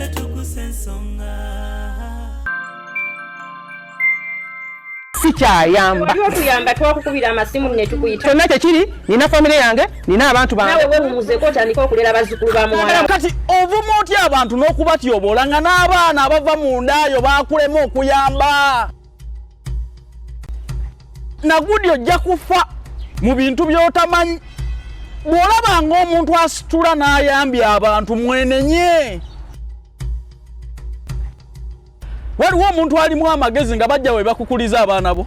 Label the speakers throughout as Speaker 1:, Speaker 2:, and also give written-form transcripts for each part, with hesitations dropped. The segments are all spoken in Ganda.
Speaker 1: Naffe Tuggussa Enssonga.
Speaker 2: Sikyayamba.
Speaker 3: Waliwo tuyamba twakukubira amasimu ne tukuyita.
Speaker 2: Kyonna tekiri, nina famire yange, nina abantu bange.
Speaker 3: Nawe weewumuzeeko otandika okulera abazzukulu ba muwala.
Speaker 4: Kati ovuma otya abantu n'okubatyobola nga n'abaana abava mu ndaayo baakulema okuyamba. Nagudi ojja kufa mu bintu by'otamanyi. Bw'olabanga omuntu asitula n'ayambye abantu mwenenye. Waliwo omuntu alimu amagezi nga bajja we bakukuliza abaana bo.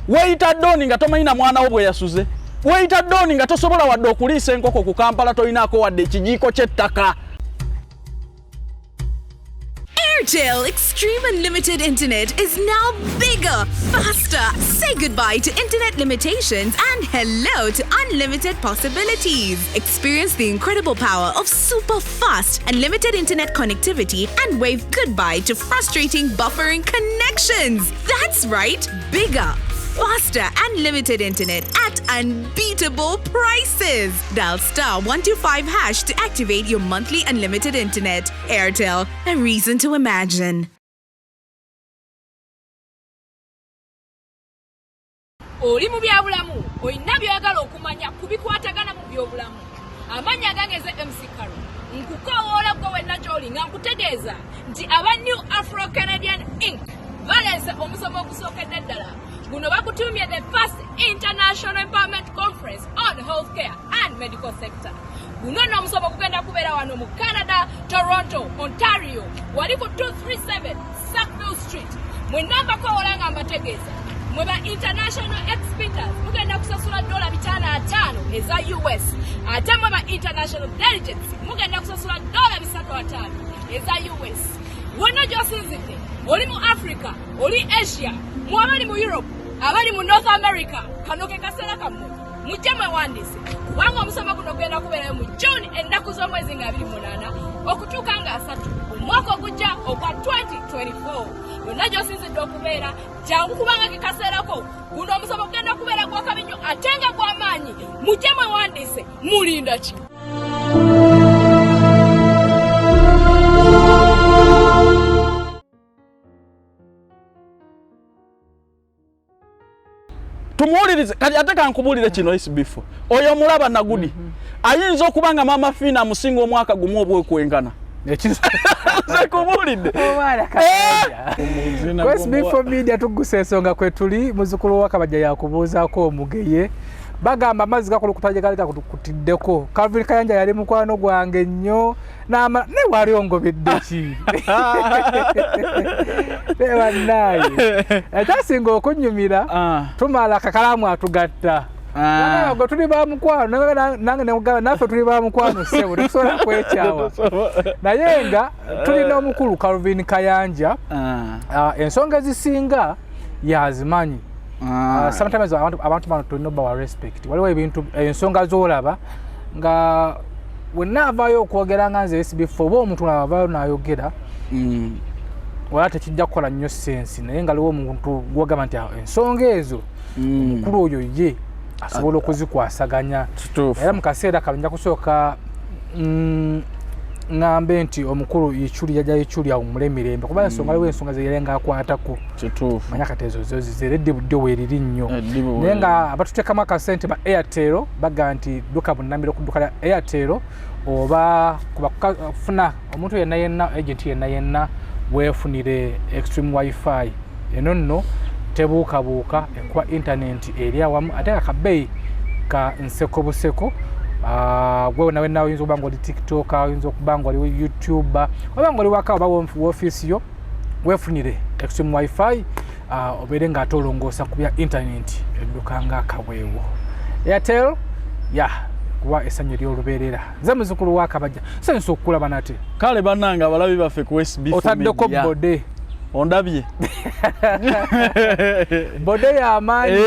Speaker 4: Weeyita Doni nga tomanyina mwana wo bwe yasuze. Weeyita Doni nga tosobola wadde okuliisa enkoko ku Kampala toyinaako wadde ekijiiko ky'ettaka.
Speaker 5: Airtel Extreme Unlimited Internet is now bigger, faster. Say goodbye to internet limitations and hello to unlimited possibilities. Experience the incredible power of super fast unlimited internet connectivity and wave goodbye to frustrating buffering connections. That's right, bigger, faster unlimited internet at unbeatable prices. Dial *125# to activate your monthly unlimited internet. Airtel, a reason to imagine.
Speaker 6: Oli mu byabulamu olina byagala okumanya kubikwatagana mu byobulamu. Amanya gange ze MC Karo nkukowoola gwe wenna gy'oli nga nkutegeeza nti aba New Afro Canadian Inc. balese omusomo ogusookedde ddala. Guno bakutumye the first international empowerment conference on healthcare and medical sector. Guno n'omusomo gugenda kubeera wano mu Canada, Toronto, Ontario. Wali ku 237 Sackville Street. Mwenamba kowoola nga mbategeeza. Mweba international experts mugenda kusasula $500 eza US. Ate mweba international delegates mugenda kusasula $305 eza US. Wonna gy'osinzidde oli mu Africa, oli Asia, mwabali mu Europe, abali mu North America, kano ke kaseera kammwe mujje mwewandiise kubanga omusomo guno gugenda kubeerayo mu June ennaku z'omwezi nga 28 okutuuka nga 3 omwaka ogujja ogwa 2024. Yonna gy'osinzidde okubeera jangu kubanga ke kaseerako guno omusomo gugenda kubeera gw'akabi nnyo ate nga gw'amaanyi. Mujje mwewandiise mulinda ki?
Speaker 4: Tumuwulirize kati ate kankubuulire kino SB4. Oyo mulaba Nagudi. Ayinza okubanga Maama Fina amusinga omwaka gumu obwekwenkana. Kubuulidde.
Speaker 7: SB4 Media Tuggussa Enssonga kwe tuli muzukulu wa Kabajja yakubuuzaako omugeye. Bagamba amazzi gakulukuta gye gali gakutiddeko. Calvin Kayanja yali mukwano gwange nnyo ne wali ongobedde ki? Bannaye ekyasinga okunnyumira tumala akakalaamu atugatta. Gwe tuli ba mukwano nange nemugamba naffe tuli ba mukwano ssebo tetusobola kwekyawa. Naye nga tulina omukulu Calvin Kayanja ensonga ezisinga yazimanyi. Sometimes abantu bano tulina obbawa respect. Waliwo ebintu ensonga z'olaba nga wenna avaayo okwogera nga nze SB4 oba omuntu avaayo n'ayogera wala tekijja kukola nnyo sensi naye nga aliwo omuntu gwogamba nti ensonga ezo omukulu oyo ye asobola okuzikwasaganya. Era mu kaseera kano nja kusooka ngambe nti omukulu yichuli yaja yichuli ya umulemirembe kuba ensonga aliwo ensonga zeyerenga akwatako kituufu manya katezo zo zizeredde budde weriri nnyo naye nga abatutekamu akasente ba Airtel baga nti duka bunnamiro ku duka lya Airtel oba kubafuna omuntu yenna agent yenna wefunire extreme wifi eno nno tebuukabuuka ekuba internet eri awamu ate akabeeyi ka nseko buseko. Gwe nawe nawe oyinza okuba ng'oli TikTok, oyinza okuba ng'oli YouTube, oba ng'oli waka oba w'ofiisi yo weefunire extreme wifi obeere ng'ate olongoosa ku bya internet edduka ng'akaweewo. Airtel kuba essanyu ery'olubeerera. Nze muzzukulu wa Kabajja sensi okukulaba nate.
Speaker 4: Kale bannange abalabi baffe ku SB4 Media.
Speaker 7: Otaddeko bode.
Speaker 4: Ondabye.
Speaker 7: Bode y'amaanyi.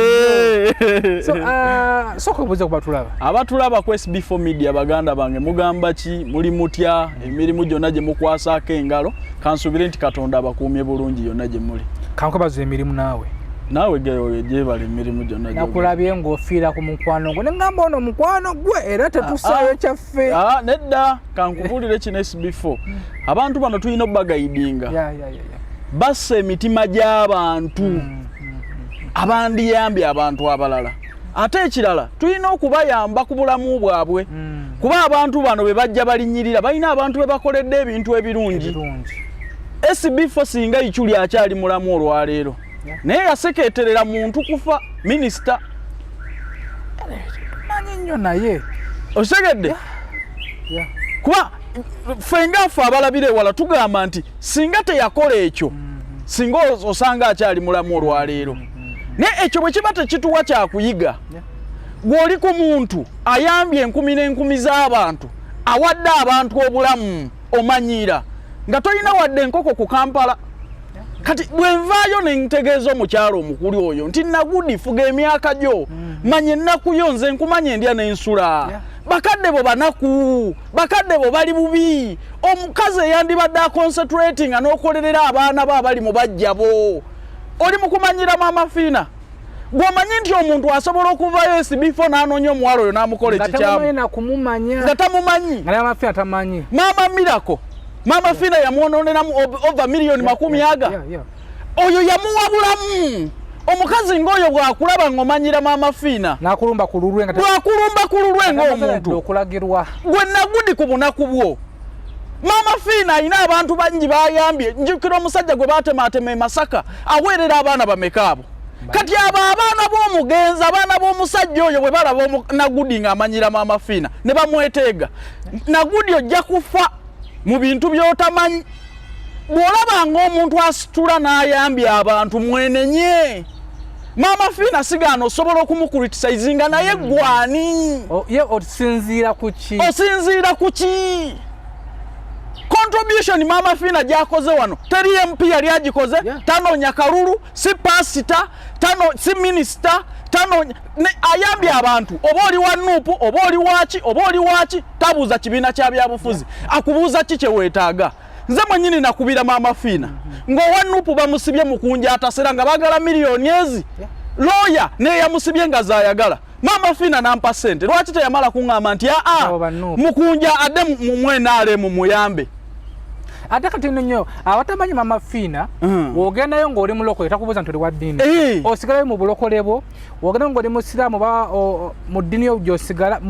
Speaker 7: So kubuuza ku batulaba.
Speaker 4: Abatulaba ku SB4 Media baganda bange mugamba ki muli mutya emirimu gyonna gye mukwasaako engalo kansubire nti Katonda abakuumye bulungi yonna gye muli.
Speaker 7: Kankubaza emirimu naawe.
Speaker 4: nawe gye bali emirimu gyonna
Speaker 7: nakulabye ng'ofiira ku mukwano gwo ne ngamba ono mukwano gwe era tetusaayo kyaffe
Speaker 4: nedda kankubulire kino SB4 abantu bano tulina obbagayidinga bassa emitima gy'abantu abandiyambye abantu abalala ate ekirala tulina okubayamba ku bulamu bwabwe kuba abantu bano be bajja balinnyirira balina abantu be bakoledde ebintu ebirungi SB4 singa ikyuli akyali mulamu olwaleero naye yaseketerera muntu kufa minisita
Speaker 7: manyi nnyo naye
Speaker 4: osegedde kuba fengafe abalabire wala tugamba nti singa teyakola ekyo singa osanga akyali mulamu olwaleero naye ekyo bwe kiba tekituwa kyakuyiga gw'oli ku muntu ayambye enkumi n'enkumi z'abantu awadde abantu obulamu omanyiira nga tolina wadde enkoko ku Kampala kati bwenvaayo nentegeeza omukyalo omukulu oyo nti nagudi fuga emyaka gyo manye ennaku yo nze nkumanya endya n'ensula bakadde bo banaku bakadde bo bali bubi omukazi eyandibadde aconcentrating n'okolerera abaana bo abali mu bajja bo oli mukumanyira Maama fina gwomanyi nti omuntu asobola okuvayo SB4 n'anoonya omuwala oyo n'amukola ekikyamu nga tamumanyi Maama Miracle Maama fina yamwononeramu over million makumi aga oyo yamuwa bulamu omukazi ng'oyo bwakulaba ng'omanyira Maama fina
Speaker 7: nakulumba ku lulwe
Speaker 4: ng'omuntu gwe nagudi ku bunaku bwo Maama fina alina abantu bangi bayambye njukira omusajja gwe batematema e Masaka aweerera abaana bameka abo kati abo abaana b'omugenzi abaana b'omusajja oyo bwe balaba nagudi ng'amanyira Maama fina ne bamweteega nagudi ojja kufa mu bintu by'otamanyi bw'olabanga omuntu asitula n'ayambye abantu mwenenye Maama fina sigaana osobola okumukuritisayizinga naye gwani
Speaker 7: osinziira ku ki contribution Maama fina gyakoze wano teri MP yali agikoze tanoonya kalulu si pasita si minisita ayambye abantu oba oli wa nuupu oba oli waki tabuuza kibiina kya byabufuzi akubuuza ki kye weetaaga nze mwenyini nakubira Maama fina ng'owa nuupu bamusibye mu kunja atasera nga baagala miliyoni ezi looya neyamusibye nga zaayagala Maama fina nampa ssente lwaki teyamala kuŋŋamba nti mukunja adde mumwenaale mu muyambe ate kati nnyo abatamanyi Maama fina w'ogendayo ng'oli mulokole takubuuza nti oli wa ddiini osigalayo mu bulokole bwo w'ogenda ng'oli musiraamu oba mu ddiini yo gy'osigala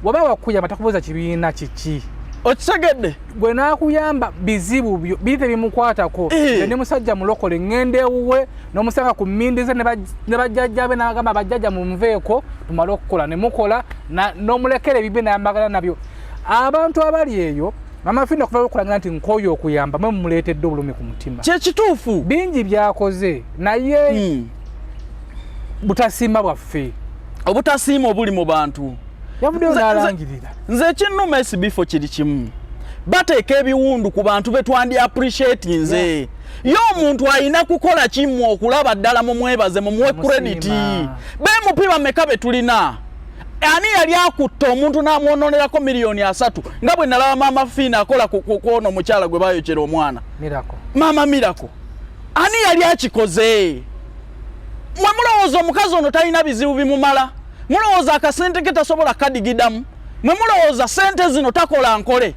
Speaker 7: waba wakuyamba takubuuza kibiina kiki
Speaker 4: okitegedde
Speaker 7: gwe naakuyamba bizibu biri tebimukwatako ne musajja mulokole ŋŋenda ewuwe n'omusanga ku mmindi ze ne bajjajja be n'agamba bajjajja munveeko tumale okukola ne mukola n'omulekera ebibye n'ayambagala nabyo abantu abali eyo Maama fina okuva okulagira nti nkooyo okuyamba mwe mumuleetedde obulumi ku mutima
Speaker 4: kyekituufu
Speaker 7: bingi byakoze naye butasiima bwaffe
Speaker 4: obutasiima obuli mu bantu
Speaker 7: yavuddeyo n'alangirira
Speaker 4: nze ekinnuma SB4 kiri kimu bateeka ebiwundu ku bantu be twandi appreciate nze yo omuntu alina kukola kimu okulaba ddala mu mwebaze mu muwe credit bemupi bameka be tulina ani yali akutta omuntu n'amwononerako miliyoni 3 nga bwe nalaba Maama fina akola kukono mukyala gwe bayokera omwana Maama Miracle ani yali akikoze mwe mulowooza omukazi ono talina bizibu bimumala mulowooza akasente ke tasobola kadigidamu mwe mulowooza sente zino takola nkole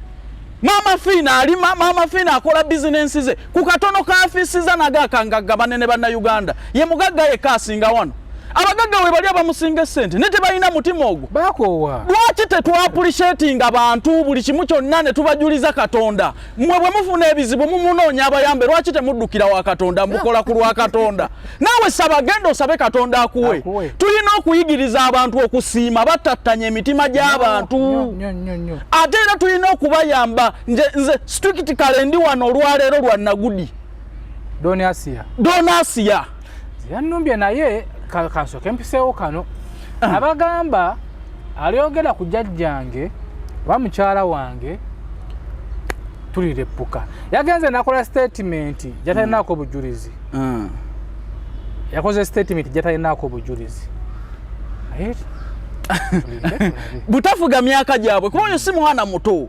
Speaker 4: Maama fina alima Maama fina akola bizinensi ze ku katono ka afisiza nagakanga banene bannayuganda ye mugagga yekka asinga wano abagagga we bali abamusinga sente ne tebalina mutima ogwo
Speaker 7: bakoowa
Speaker 4: lwaki tetwappreciating abantu buli kimu kyonna ne tubajuliza Katonda mmwe bwe mufuna ebizibu mumunoonya abayambe lwaki temuddukira wa Katonda mukola ku lwa Katonda naawe saba genda osabe Katonda akuwe tulina okuyigiriza abantu okusiima batattanya emitima gy'abantu ate era tulina okubayamba nze strictly ndi wano olwaleero lwa nagudi donasiya
Speaker 7: yannumbye naye kansoke mpiseewo kano abagamba alyogera ku jjajjange oba mukyala wange tulirepuka yagenze nakola statement jatalinaako bujulizi yakoze statement jatalinaako bujulizi
Speaker 4: butafuga myaka gyabwe kuba oyo si mwana muto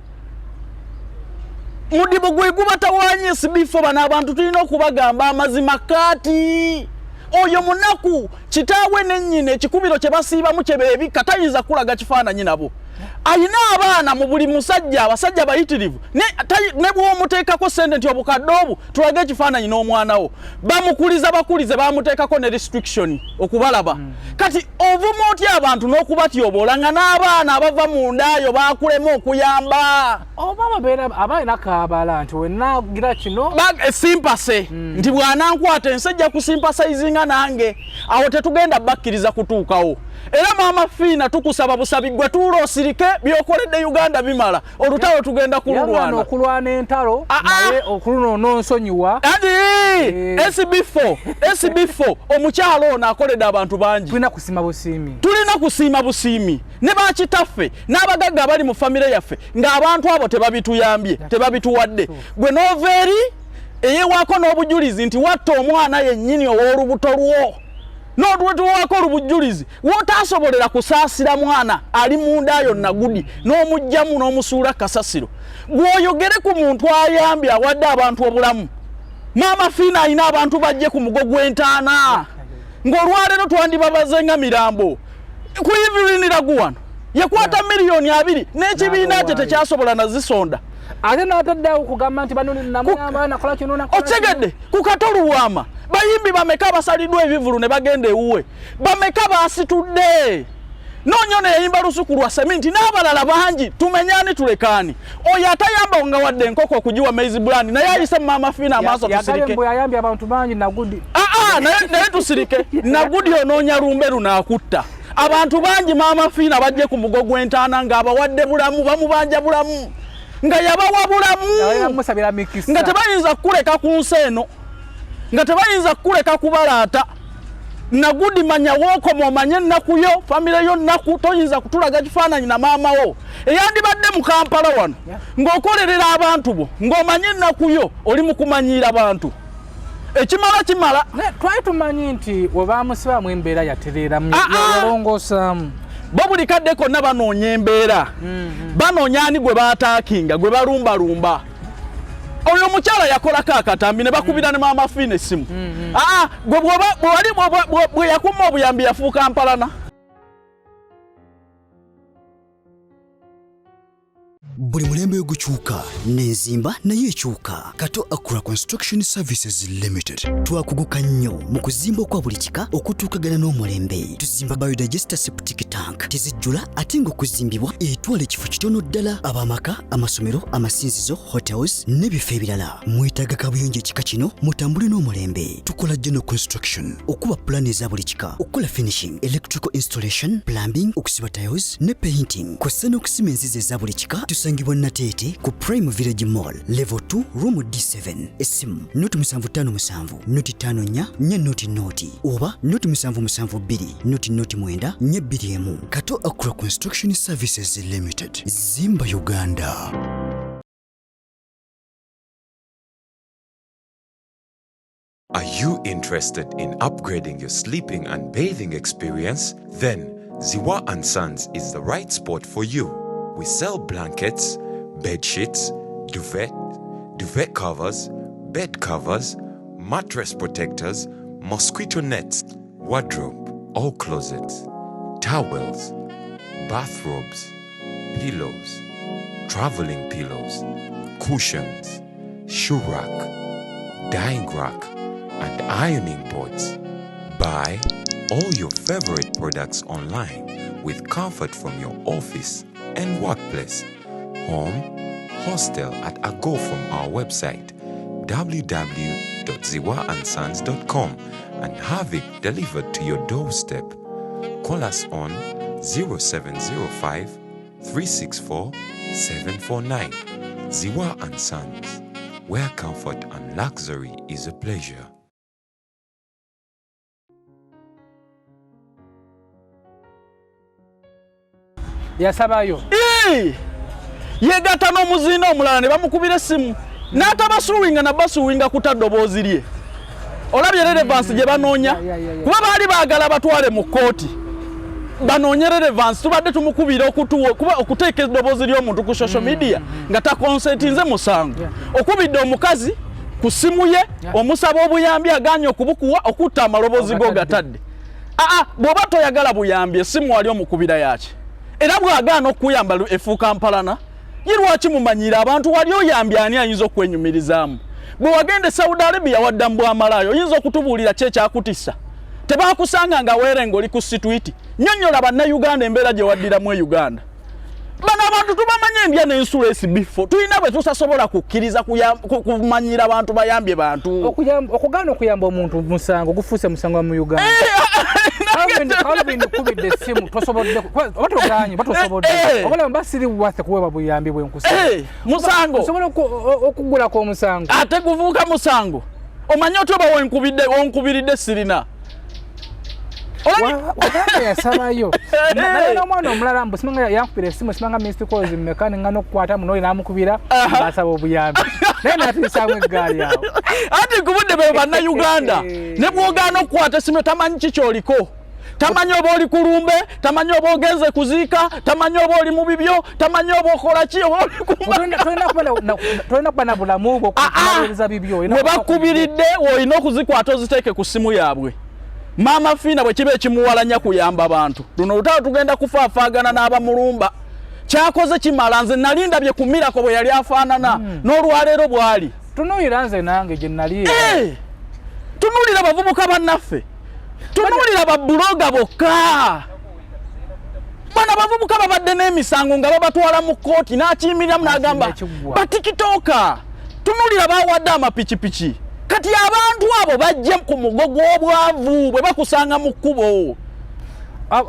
Speaker 4: mudibo gwe gubatawanye SB4 bano abantu tulina okubagamba amazima kati oyo munaku kitaawe n'ennyina ekikubiro kye basiibamu kye beebi katayinza kulaga kifaananyi nabo ayina abaana mu buli musajja abasajja bayitirivu ne bw'omuteekako sente nti obukadde obu tulage ekifaananyi n'omwana wo bamukuliza bakulize bamuteekako ne restriction okubalaba kati ovuma otya abantu n'okubatyoboola nga n'abaana abava mu ndaayo baakulema okuyamba
Speaker 7: oba abaina kaabala nti wennagira kino
Speaker 4: simpase nti bw'anankwata ensejja kusimpasayizinga nange awo tetugenda bakkiriza kutuukawo era maama fina tukusaba busabi gwe tuula osirike byokoledde Uganda bimala olutalo tugenda kululwana
Speaker 7: okulwana entalo naye okulunona onsonyiwa SB4 omukyalo ono akoledde abantu bangi tulina kusiima busiimi
Speaker 4: ne bakitaffe n'abagagga abali mu famire yaffe ng'abantu abo tebabituyambye tebabituwadde gwe noveeri eyewaako n'obujulizi nti watta omwana yennyini ow'olubuto lwo n'otuwako olubujulizi wotaasobolera kusaasira mwana ali mu ndaayo nagudi n'omugjamu n'omusuula kasasiro gwoyogere ku muntu ayambye awadde abantu obulamu maama fina ayina abantu bajje ku mugo gw'entaana ng'olwaleero twandibabazenga mirambo kuyivirinira guwano yakwata miliyoni 2 n'ekibiina kye tekyasobola nazisonda
Speaker 7: ate n'ataddeawo kugamba nti banonamuyamba nakola kino
Speaker 4: otegedde ku katoluwama bayimbi bameka basaliddwa ebivulu ne bagenda ewuwe bameka basitudde nonyo ne yayimba lusuku lwa seminti n'abalala bangi tumenyani tulekani oyo atayamba nga wadde enkoko okugiwa maize brand naye ayise maama fina amaaso tusirike
Speaker 7: yagambye abantu bangi nagudi
Speaker 4: naye tusirike nagudi onoonya lumbe lunaakutta abantu bangi maama fina bajje ku mugo gw'entaana ng'abawadde bulamu bamubanja bulamu nga yabawa bulamu nga tebayinza kukuleka ku nsi eno nga tebayinza kukuleka kubalaata nagudi manya wookoma omanye ennaku yo famire yo nnaku toyinza kutulaga kifaananyi na maama wo eyandibadde mu Kampala wano ng'okolerera abantu bo ng'omanye ennaku yo oli mu kumanyiira bantu ekimala kimala
Speaker 7: twali tumanyi nti webaamusibaamu embeera yatereeramu yalongosaamu
Speaker 4: bo buli kadde konna banoonya embeera banoonya ani gwe baataakinga gwe balumbalumba oyo omukyala yakolako akatambi ne bakubira ne maama fina essimu bwe yakuma obuyambi yafuuka mpalana
Speaker 8: buli mulembe gukyuka n'enzimba naye ekyuka Kato Akura Construction Services Limited twakuguka nnyo mu kuzimba okwa buli kika okutuukagana n'omulembe tuzimba biodigester septic tank tizijjula ate ng'okuzimbibwa etwala ekifo kitono ddala ab'amaka amasomero amasinzizo hotels n'ebifo ebirala mwetaaga kabuyonjo ekika kino mutambule n'omulembe tukola general construction okuba plan eza buli kika okukola finishing electrical installation plumbing okusiba tiles ne painting kw'ossa n'okusima enzizi eza buli kika tusangibwa Nateete ku Prime Village Mall level 2 room D7 esimu noti 757 noti 54 noti oba noti 772 noti 9 2 Kato Akura Construction Services Limited Zimba Uganda.
Speaker 9: Are you interested in upgrading your sleeping and bathing experience? Then Ziwa & Sons is the right spot for you. We sell blankets, bed sheets, duvet covers, bed covers, mattress protectors, mosquito nets, wardrobe, all closets, towels, bathrobes, pillows, traveling pillows, cushions, shoe rack, dyeing rack, and ironing boards. Buy all your favorite products online with comfort from your office and workplace, home, hostel at a go from our website www.ziwaansons.com and have it delivered to your doorstep. Call us on 0705 364 749. Ziwa & Sons, where comfort and luxury is a pleasure.
Speaker 7: Yasabayo
Speaker 4: yegatta n'omuzina omulala ne bamukubira essimu n'atabasuuwinga na basuuwinga kutadde oboozi lye. Olabye relevance gye banoonya kuba baali baagala batwale mu kkooti banoonye relevance tubadde tumukubira kuba okuteeka eddoboozi ly'omuntu ku social media nga takonsentinze musango okubidde omukazi ku simu ye omusaba obuyambi aganye okubukuwa okutta amalobozi go gatadde bw'oba toyagala buyambi essimu wali omukubira yaki era bw'agaana okuyamba efuuka mpalana ye lwaki mumanyira abantu wali oyambi ani ayinza okwenyumirizaamu bwe wagenda Saudi Arabia wadda mbwamalayo oyinza okutubuulira ki ekyakutissa tebakusanga nga weerenga oli ku situiti nnyonnyola bannayuganda embeera gye waddiramu e Uganda bano abantu tubamanya endya n'ensula SB4 tulina bwe tusasobola kukkiriza kumanyira abantu bayambye bantu
Speaker 7: okugaana okuyamba omuntu musango gufuuse musango mu Uganda kubidde essimu tosobodde oba toganye batosobodde obalaba basiri wase kuweebwa buyambi bwenkusa
Speaker 4: musango
Speaker 7: osobola okugulako omusango
Speaker 4: ate guvuuka musango omanye otyo wonkubiriddde sirina
Speaker 7: Wagamba yasabayo n'omwana omulala mbu simanga yankubira essimu simanga missed calls mmeka nga n'okukwata muno n'amukubira asaba obuyambi naye n'atiisaamu eggaali awo
Speaker 4: ati kubudde be bannayuganda ne bw'ogaana okukwata essimu tamanyi ki ky'oliko tamanyi oba oli ku lumbe tamanyi oba ogenze kuziika tamanyi oba oli mu bibyo tamanyi oba okola ki oba
Speaker 7: tolina kuba na bulamu bwo okumaliriza bibyo
Speaker 4: we bakubiridde olina okuzikwata oziteeke ku ssimu yaabwe Maama fina bwe kibe kimuwalanya kuyamba abantu luno lutawo tugenda kufaafaagana n'abamulumba kyakoze kimala nze nalinda bye kumirako bwe yali afaanana n'olwaleero bwali
Speaker 7: tunuulira nze nange gye nali
Speaker 4: tunuulira bavubuka bannaffe tunuulira babbuloga bokka bana bavubuka babadde n'emisango nga babatwala mu kkooti n'akiyimiriramu n'agamba batikitooka tunuulira bawadde amapikipiki kati abantu abo bajje ku mugogo obwavu bwe bakusanga mu kkubo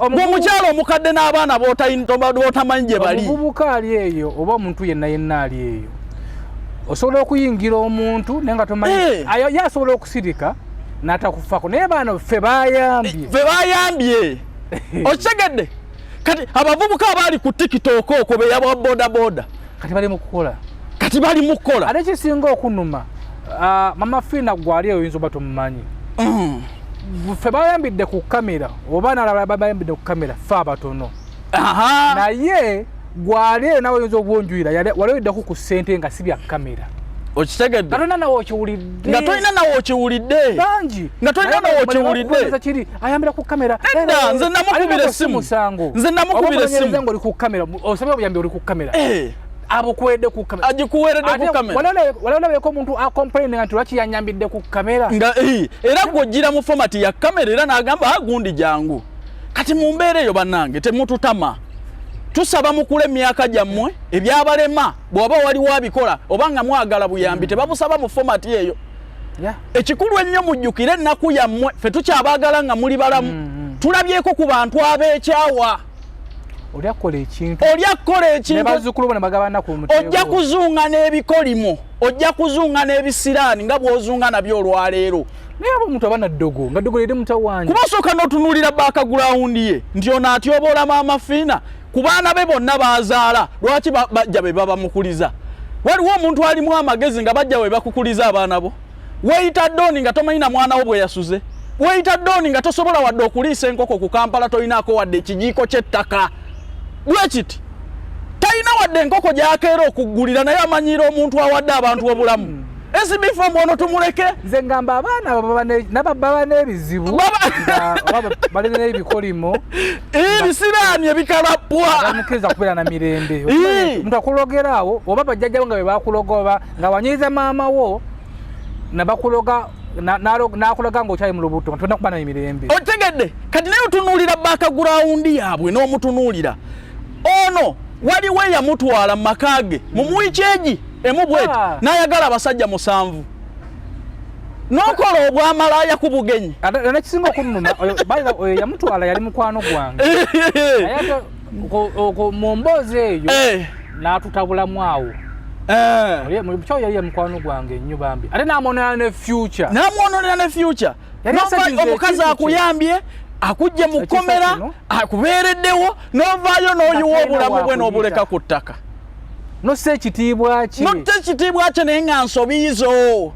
Speaker 4: omukyalo omukadde n'abaana b'otamanyi gye bali
Speaker 7: omuvubuka ali eyo oba omuntu yenna ali eyo osobola okuyingira omuntu naye nga tomanyi yasobola okusirika n'atakufaako naye baano ffe bayambye okitegedde kati abavubuka abaali ku tiktok okwo beyabwa bodaboda kati bali mu kukola
Speaker 4: ate
Speaker 7: kisinga okunuma Mama fina gwali oyinza oba tumumanyi ffe bayambidde ku kamera oba nalala bayambidde ku kamera ffe abatono naye gwali eyo nawe oyinza obwonjulira wali oyiddeko ku ssente nga si bya kamera
Speaker 4: okitegedde
Speaker 7: nga tolina nawe okiwulidde
Speaker 4: bangi
Speaker 7: kiri ayambira ku kamera
Speaker 4: edda nze namukubira essimu
Speaker 7: oli ku kamera osabye obuyambi oli ku kamera abukuwedde ku kamera
Speaker 4: agikuweredde ku kamera
Speaker 7: walabeko omuntu acomplaining nti lwaki yanyambidde ku kamera
Speaker 4: era gw'ojjira mu format ya kamera era n'agamba gundi jangu kati mu mbeera eyo bannange temututama tusaba mukule emyaka gyammwe ebyabalema bw'oba waliwo abikola oba nga mwagala buyambi tebabusaba mu format eyo ekikulu ennyo mujjukire ennaku yammwe ffe tukyabaagala nga muli balamu tulabyeko ku bantu ab'ekyawa
Speaker 7: olyakola ekintu
Speaker 4: ojja kuzunga n'ebikolimo ojja kuzunga n'ebisiraani nga bw'ozunga nabyo olwaleero
Speaker 7: naye aba omuntu aba naddogo nga ddogo yeri mutawanyi
Speaker 4: kuba osooka n'otunuulira background ye nti ono atyoboola Maama fina ku baana be bonna baazaala lwaki bajja be babamukuliza waliwo omuntu alimu amagezi nga bajja we bakukuliza abaana bo weeyita ddooni nga tomanyina mwana wo bwe yasuze weeyita ddooni nga tosobola wadde okuliisa enkoko ku Kampala tolinaako wadde ekijiiko ky'ettaka lwekiti talina wadde enkoko gy'akeera okuggulira naye amanyira omuntu awadde abantu obulamu SB4 mwono tumuleke
Speaker 7: nze ngamba abaana baba n'ebizibu balina ebikolimo
Speaker 4: ebisiraani ebikalappwa
Speaker 7: bamukiriza kubeera na mirembe omuntu akulogera awo oba bajjajjabo nga bwe bakulogoba nga wanyiriza maama wo nabakuloga n'akulaga ng'okyali mu lubuto nga tolina kuba na mirembe
Speaker 4: otegedde kati naye otunuulira background yaabwe n'omutunuulira ono waliwo eyamutwala mu maka ge mu wiiki egi emu bweti n'ayagala abasajja 7 n'okola obwamalaaya ku bugenyi
Speaker 7: nekisinga okunuma yamutwala yali mukwano gwange naye mu mboozi eyo n'atutabulamu awo mukyalo yali mukwano gwange ennyo bambi ate n'amwonera ne future
Speaker 4: omukazi akuyambye akujje mu kkomera akubeereddewo n'ovaayo n'oyiwa obulamu bwe n'obuleka ku ttaka
Speaker 7: nossa ekitiibwa
Speaker 4: kye naye nga nsobiizo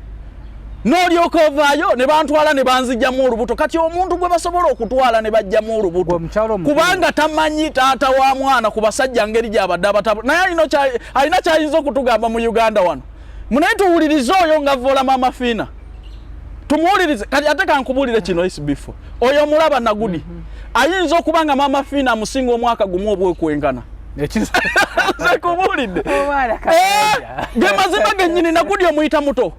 Speaker 4: n'olyoka ovaayo ne bantwala ne banzijjamu olubuto kati omuntu gwe basobola okutwala ne bajjamu olubuto kubanga tamanyi taata wa mwana ku basajja ngeri gy'abadde abatabula naye alina kyayinza okutugamba mu Uganda wano Munaye tuwulirize oyo nga vola Maama Fina. Tumuwulirize kati ate kankubulire kino SB4. Oyo mulaba nagudi. Ayinza okubanga Maama Fina amusinga omwaka gumu obwekwenkana. Nze kubulidde. Ge mazima gennyini nagudi omuyita muto.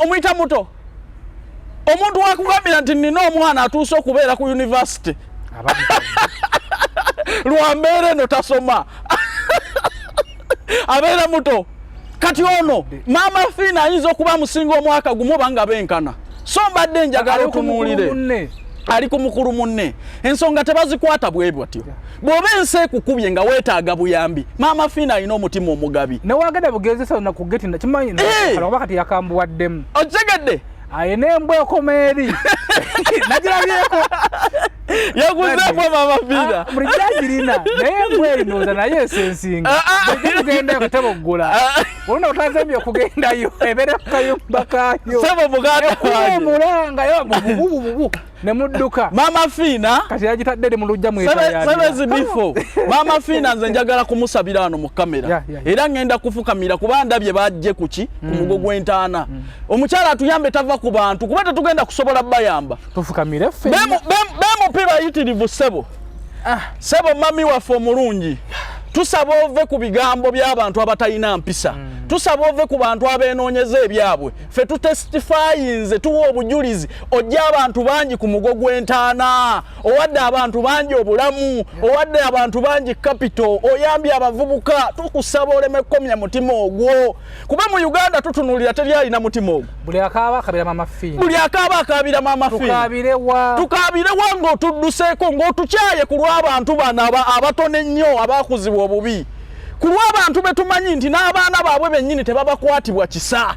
Speaker 4: Omuyita muto. Omuntu wakugambira nti nina omwana atuuse okubeera ku university. Lwambeere no tasoma. Abeera muto. Kati ono Maama Fina ayinza okuba musinga omwaka gumu banga benkana. So mbadde njagala otunuulire. Ali ku mukulu munne. Ensonga tebazikwata bwebwatyo. Bw'oba ensi ekukubye nga weetaaga buyambi, Maama Fina alina omutima omugabi.
Speaker 7: Newagenda bugezesa na kugeti na kimanyi na kati yakambuwaddemu.
Speaker 4: Otegedde?
Speaker 7: Ayina embwa ekomeeri. Nagirabyeko.
Speaker 4: Yaguzeeko Maama Fina.
Speaker 7: Mulijagirina. Naye embwa erinoza naye esensinga. Tugenda kuteboggula. Olina otazambye okugendayo. Ebeera ku kayumba kaayo.
Speaker 4: Sebo buganda
Speaker 7: kwange. Mulanga yo bubububu. Ne mudduka.
Speaker 4: Maama Fina.
Speaker 7: Kati yagitadde mu lujja mweta ya.
Speaker 4: SB4. Maama Fina nze njagala kumusabira wano mu kamera. Era ngenda kufukamira kuba ndabye bajje kuki ku mugo gw'entaana. Omukyala atuyambe tava ku bantu kuba tetugenda kusobola bayamba.
Speaker 7: Tufukamire ffe.
Speaker 4: Mupira yitirivu Sebo. Sebo mami waffe omulungi. Tusaba ove ku bigambo by'abantu abatalina mpisa. Tusaba ove ku bantu abenoonyeza ebyabwe. Ffe tutestifyinze tuwa obujulizi ojja abantu bangi ku mugo gw'entaana. Owadde abantu bangi obulamu. Owadde abantu bangi capital. Oyambye abavubuka. Tukusaba oleme komya mutima ogwo. Kuba mu Uganda tutunulira teri alina mutima ogwo.
Speaker 7: Buli akaaba akabira Maama Fina.
Speaker 4: Buli akaaba akabira Maama Fina.
Speaker 7: Tukabirewa.
Speaker 4: Tukabirewa ng'otudduseeko ng'otukyaye ku lw'abantu bano abatone nnyo abakuzibwa obubi. Ku lw'abantu betumanyi nti n'abaana baabwe bennyini tebabakwatibwa kisa.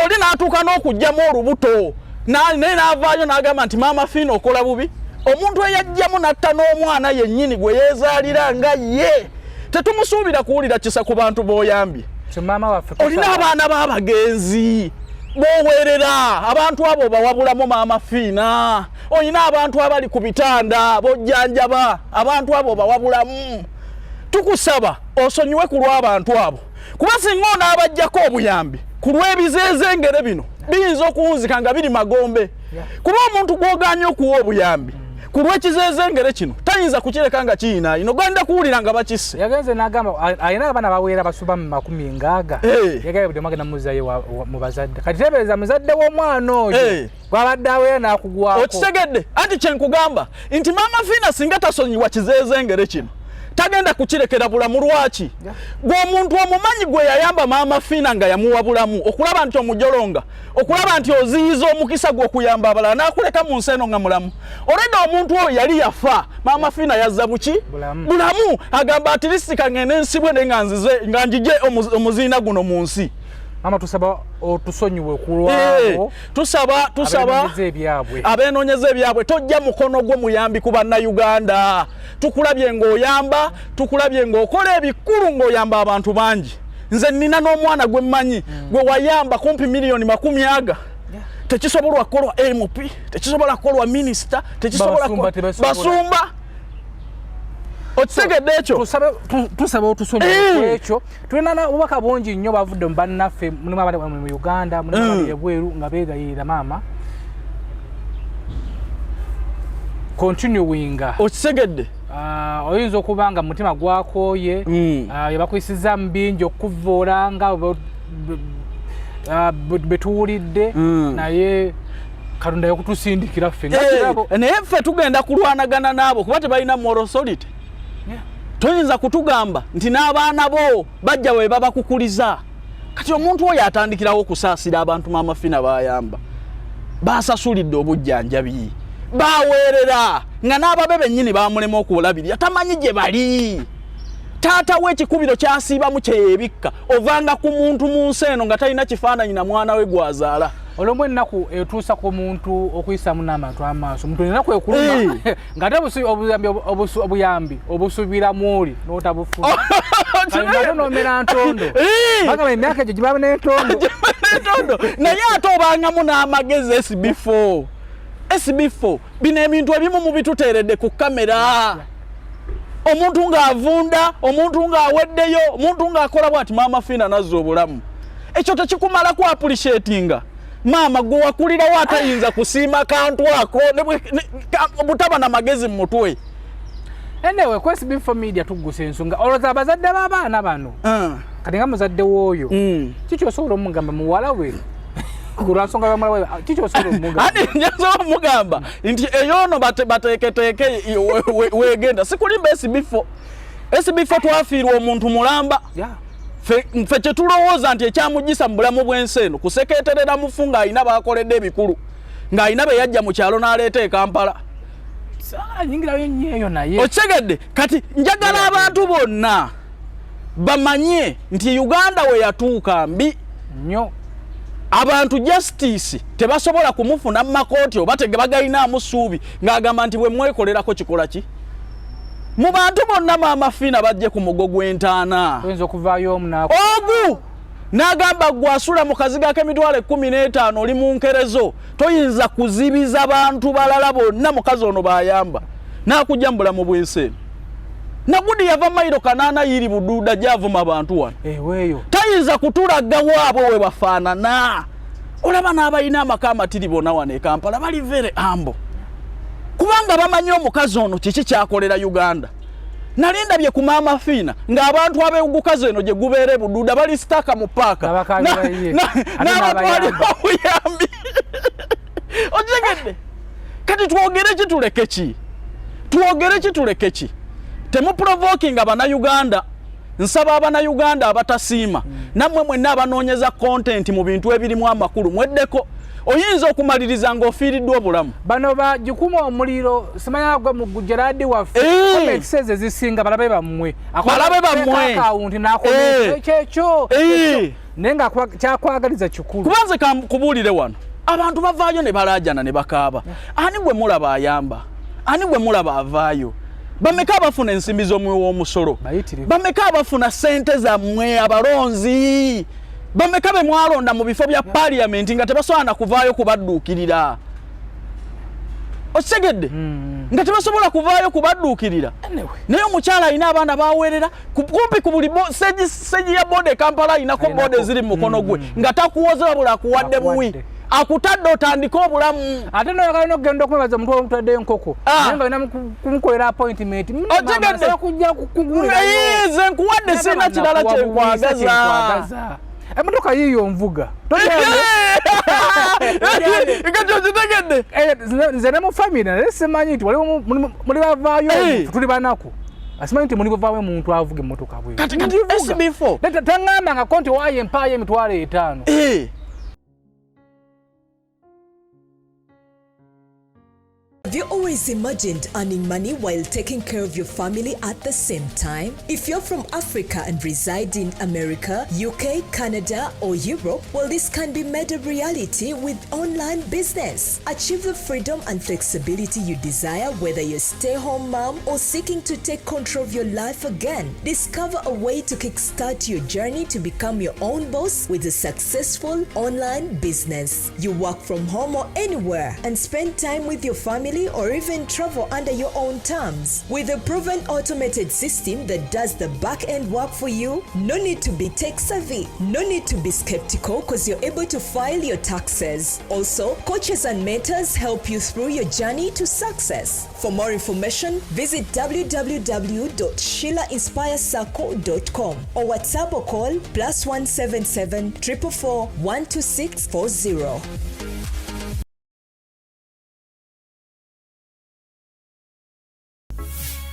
Speaker 4: Oli n'atuuka n'okugyamu olubuto. Naye n'avaayo n'agamba nti Maama Fina okola bubi. Omuntu eyajjamu n'atta n'omwana yennyini gwe yeezaalira nga ye. Tetumusuubira kuwulira kisa ku bantu b'oyambye. Olina abaana b'abagenzi. Bowerera abantu abo bawabulamu Maama Fina. Olina abantu abali ku bitanda bojjanjaba abantu abo bawabulamu. Tukusaba osonyiwe ku lw'abantu abo. Kuba singa onaabajjako obuyambi ku lw'ebizeezengere bino biyinza okuwunzika nga biri magombe. Kuba omuntu gw'ogaanye okuwa obuyambi ku lw'ekizeezengere kino tayinza kukireka nga kiyina ino genda kuwulira nga bakisse.
Speaker 7: Yagenze n'agamba alina abaana baweera basuba mu 100. Yagambye buli mwagenda muzayo mu bazadde. Kati teebereza muzadde w'omwana oyo gw'abadde aweera n'akugwako. Okitegedde
Speaker 4: anti kye nkugamba nti Maama Fina singa tasonyiwa kizeezengere kino tagenda kukirekera bulamu lwaki. Gw'omuntu omumanyi gwe yayamba Maama Fina nga yamuwa bulamu okulaba nti omujolonga okulaba nti oziyiza omukisa gwe okuyamba abalala n'akuleka mu nsi eno nga mulamu. Olwedde omuntu oyo yali yafa Maama Fina yazza buki bulamu agamba ati lisika ngende ensibwe ne nga njije omuziina guno mu nsi.
Speaker 7: Mama tusaba otusonyiwe kulwabo.
Speaker 4: Tusaba abenoonyeza ebyabwe tojja mukono gwo muyambi ku bannayuganda. Tukulabye ng'oyamba, tukulabye ng'okola ebikulu ng'oyamba abantu bangi. Nze nina n'omwana gwe mmanyi gwe wayamba kumpi miliyoni 10. Tekisobolwa kukolwa MP, tekisobola kukolwa minisita, tekisobola basumba. Otsegedde ekyo
Speaker 7: tusaba otusonyiwe ekyo. Tulina obubaka bungi nnyo bavudde mu bannaffe mu Uganda mu ebweru nga beegayirira Maama. Continuing.
Speaker 4: Otsegedde
Speaker 7: oyinza okuba nga mutima gwakooye yabakuyisiza mu bingi okuvoola nga betuwulidde naye Katonda yakutusindikira ffe
Speaker 4: naye ffe tugenda kulwanagana naabo kuba tebalina moral authority. Toyinza kutugamba nti n'abaana bo bajja bwe babakukuliza. Kati omuntu oyo atandikirawo okusaasira abantu Maama Fina bayamba. Basasulidde obujjanjabi. Baweerera nga n'ababebe nnyini bamulema okuwulabirira tamanyi gye bali. Taata w'ekikubiro kyasiibamu kyeyebikka ovanga ku muntu mu nsi eno nga talina kifaananyi na mwana we gwazaala.
Speaker 7: Olomwe ennaku etuusa ku muntu okuyisamu n'abantu amaaso omuntu ennaku ekuluma ng'ate obuyambi obusubiramu oli n'otabufuna ng'ate n'omera ntondo bagamba emyaka egyo gibaba n'entondo
Speaker 4: naye ate obangamu n'amagezi SB4 bino ebintu ebimu mu bituteeredde ku kamera. Omuntu ng'avunda, omuntu ng'aweddeyo, omuntu ng'akola bw'ati Maama Fina nazza obulamu. ekyo tekikumala ku appreciatinga maama gwe wakulira watayinza kusiima kantu ako butaba na magezi mu mutwe.
Speaker 7: Anyway, kwa SB4 Media Tuggussa Enssonga oloza abazadde b'abaana bano kati nga muzadde w'oyo kiki osobola omugamba muwala we kulwansonga bamala we kiki osobola omugamba
Speaker 4: ati njasobola omugamba nti eyono bateeketeeke weegenda sikulimba SB4 twafiirwa omuntu mulamba ffe kye tulowooza nti ekyamugisa mu bulamu bw'ensi eno kusekeeterera mufu ng'alina baakoledde ebikulu ng'alina be yajja mu kyalo n'aleeta e Kampala. Otegedde kati njagala abantu bonna bamanye nti Uganda we yatuuka mbi nnyo. Abantu justice tebasobola kumufuna mu makooti oba tebagalinamu ssuubi ng'agamba nti bwe mwekolerako kikola ki. Mu bantu bonna Maama Fina bajje ku mugo gw'entaana
Speaker 7: oyinza okuvaayo omu
Speaker 4: ogu n'agamba gwasula mu kaziga k'emitwalo 15 oli mu nkerezo toyinza kuzibiza bantu balala bonna mukazi ono bayamba n'akujja mu bulamu bw'ensi. Nagudi yava mairo 8 yiri bududa gyavuma abantu wano
Speaker 7: eweeyo
Speaker 4: tayinza kutulaga waabo we bafaanana. Olaba n'abalina amaka amatiri bonna wano e Kampala bali vere ambo kubanga bamanyi omukazi ono kiki kyakolera Uganda. Nalinda bye ku Maama Fina ng'abantu ab'egukazi eno gye gubeere bududa bali staka mu paaka n'abatwali bawuyambi. Otegedde kati twogere ki tuleke ki temu provoking Uganda. Nsaba Uganda abatasiima nammwe mwenna abanoonyeza content mu bintu ebirimu amakulu mweddeko oyinza okumaliriza ng'ofiiriddwa obulamu.
Speaker 7: Bano bagikuma omuliro simanya gwa mu Gujaradi waffe comment says zisinga balabe bammwe akawunti n'akomenti ekyo nenga kyakwagaliza kikulu
Speaker 4: kubanze kubuulire wano abantu bavaayo ne balaajana ne bakaaba ani gwe mulaba ayamba ani gwe mulaba avaayo bameka abafuna ensimbi z'omwe w'omusolo bameka abafuna sente zammwe abalonzi bameka be mwalonda mu bifo bya parliament nga tebasobola kuvaayo kubadduukirira. Otegedde nga tebasobola kuvaayo kubadduukirira naye omukyala alina abaana baweerera kumpi ku buli seji ya bode Kampala inako bode ziri mu mukono gwe nga takuwoza wabula akuwadde muwi akutadde otandika obulamu
Speaker 7: ate noyagala n'okugenda okwebaza omuntu omutwaddeyo enkoko naye nga olina kumukolera appointment
Speaker 4: otegedde
Speaker 7: kujja kukugulira
Speaker 4: nze nkuwadde sina kirala kyekwagaza
Speaker 7: emotoka yiyo nvuga nze ne mu family naye simanyi nti muli bavaayo tuli banaku asimanyi nti muli bavaayo omuntu avuga emmotoka bwe
Speaker 4: SB4
Speaker 7: taŋŋamba nga konti waayo empaayo emitwalo 5.
Speaker 10: Have you always imagined earning money while taking care of your family at the same time? If you're from Africa and reside in America, UK, Canada, or Europe, well, this can be made a reality with online business. Achieve the freedom and flexibility you desire, whether you're a stay-home mom or seeking to take control of your life again. Discover a way to kickstart your journey to become your own boss with a successful online business. You work from home or anywhere and spend time with your family or even travel under your own terms. With a proven automated system that does the back-end work for you, no need to be tech-savvy, no need to be skeptical because you're able to file your taxes. Also, coaches and mentors help you through your journey to success. For more information, visit www.sheilainspirecircle.com or WhatsApp or call +177 444 12640.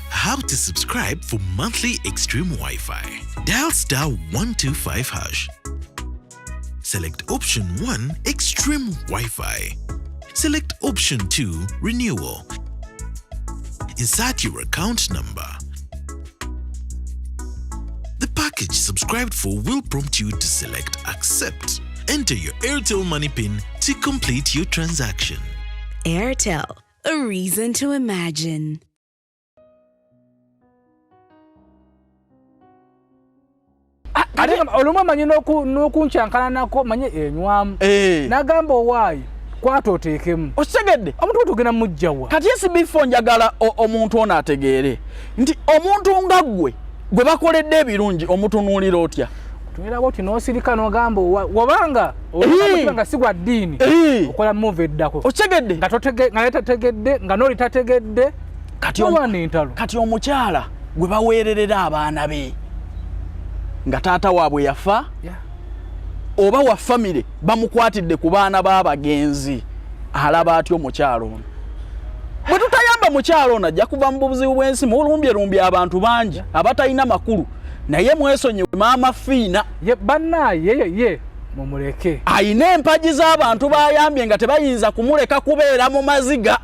Speaker 11: How to subscribe for monthly Extreme Wi-Fi. Dial *125#. Select option 1, Extreme Wi-Fi. Select option 2, Renewal. Insert your account number. The package subscribed for will prompt you to select Accept. Enter your Airtel Money PIN to complete your transaction.
Speaker 5: Airtel, a reason to imagine.
Speaker 7: Olumwa manyi n'okunkyankana nako manye enywamu nagamba owaayi kwata oteekemu
Speaker 4: otegedde
Speaker 7: omuntu otugenda mujjawa
Speaker 4: kati SB4 njagala omuntu ono ategeere nti omuntu nga gwe bakoledde ebirungi omutunuulira otya
Speaker 7: tunira boti no sirika no gambo wabanga nga sigwa dini okola move eddako
Speaker 4: otegedde
Speaker 7: nga leta tegedde nga noli tategedde
Speaker 4: kati omukyala gwe baweererera abaana be nga taata waabwe yafa oba wa family bamukwatidde ku baana b'abagenzi alaba atyo omukyalo ono bwe tutayamba mukyalo ono ajja kuva mu buzibu bw'ensi mulumbyerumby abantu bangi abatalina makulu naye Wesonyiwe maama fina
Speaker 7: bannaye mumuleke
Speaker 4: ayina empagi z'abantu bayambye nga tebayinza kumuleka kubeera mu maziga